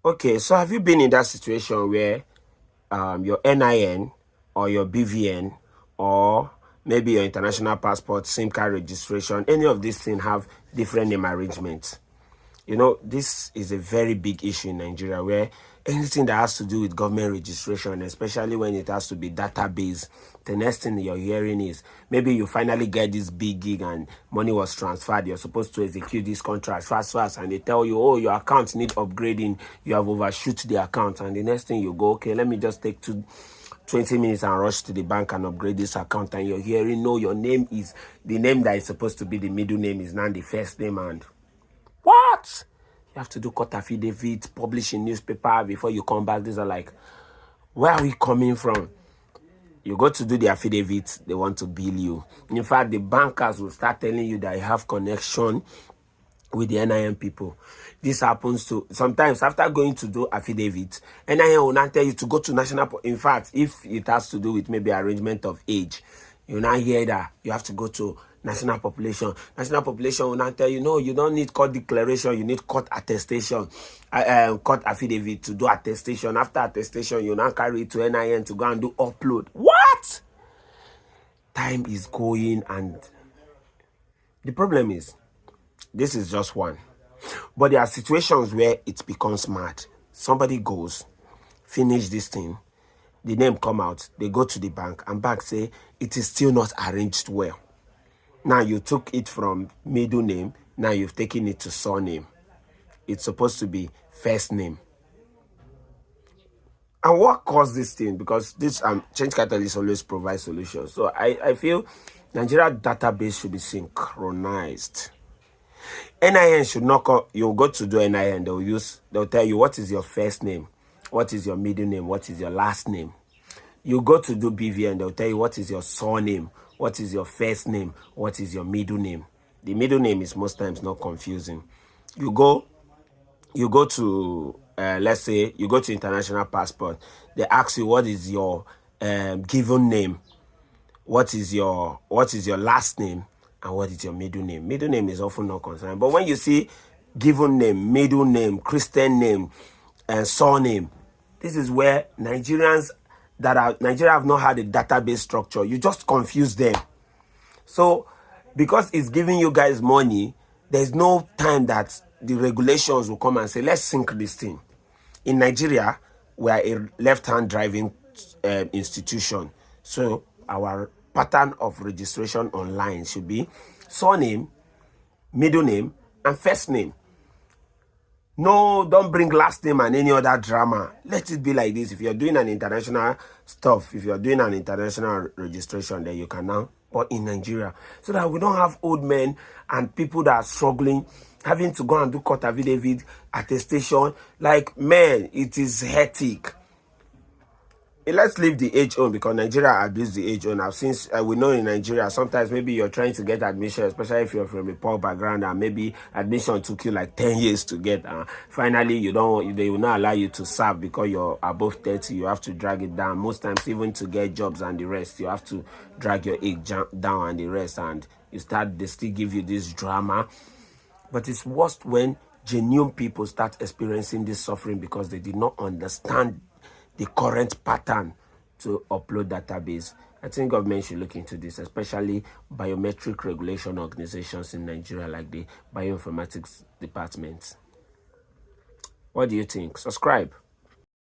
Okay, so have you been in that situation where your NIN or your BVN or maybe your international passport, SIM card registration, any of these things have different name arrangements? You know, this is a very big issue in Nigeria where anything that has to do with government registration, especially when it has to be database, the next thing you're hearing is maybe you finally get this big gig and money was transferred. You're supposed to execute this contract fast, and they tell you, oh, your account need upgrading. You have overshoot the account. And the next thing you go, okay, let me just take 20 minutes and rush to the bank and upgrade this account. And you're hearing, no, your name is the name that is supposed to be the middle name is now the first name. And what? You have to do court affidavit, publish in newspaper before you come back. These are like, where are we coming from? You go to do the affidavit, they want to bill you. In fact, the bankers will start telling you that you have connection with the NIM people. This happens to, sometimes after going to do affidavit, NIM will not tell you to go to national, in fact, if it has to do with maybe arrangement of age, you now hear that you have to go to national population. National population will not tell you, no, you don't need court declaration, you need court attestation, court affidavit to do attestation. After attestation, you now carry it to NIN to go and do upload. What? Time is going, and the problem is, this is just one. But there are situations where it becomes mad. Somebody goes, finish this thing, the name come out, they go to the bank, and bank say, it is still not arranged well. Now you took it from middle name, now you've taken it to surname. It's supposed to be first name. And what caused this thing? Because this Change Catalyst always provides solutions. So I feel Nigeria database should be synchronized. NIN should not call, you'll go to do NIN, they'll tell you what is your first name, what is your middle name, what is your last name. You go to do BVN, they'll tell you what is your surname, what is your first name, what is your middle name. The middle name is most times not confusing. You go to, let's say, you go to international passport. They ask you what is your given name, what is your last name, and what is your middle name. Middle name is often not concerned. But when you see given name, middle name, Christian name, and surname, this is where Nigeria have not had a database structure. You just confuse them. So because it's giving you guys money, there's no time that the regulations will come and say, let's sync this thing. In Nigeria, we are a left-hand driving institution. So our pattern of registration online should be surname, middle name, and first name. No, don't bring last name and any other drama. Let it be like this. If you're doing an international stuff, if you're doing an international registration, then you can now. But in Nigeria, so that we don't have old men and people that are struggling, having to go and do court affidavit, attestation. Like, man, it is hectic. Let's leave the age on, because Nigeria abused the age on. Since we know in Nigeria, sometimes maybe you're trying to get admission, especially if you're from a poor background, and maybe admission took you like 10 years to get. Finally, they will not allow you to serve because you're above 30. You have to drag it down. Most times, even to get jobs and the rest, you have to drag your age down and the rest. And they still give you this drama. But it's worst when genuine people start experiencing this suffering because they did not understand the current pattern to upload database. I think government should look into this, especially biometric regulation organizations in Nigeria like the bioinformatics department. What do you think? Subscribe.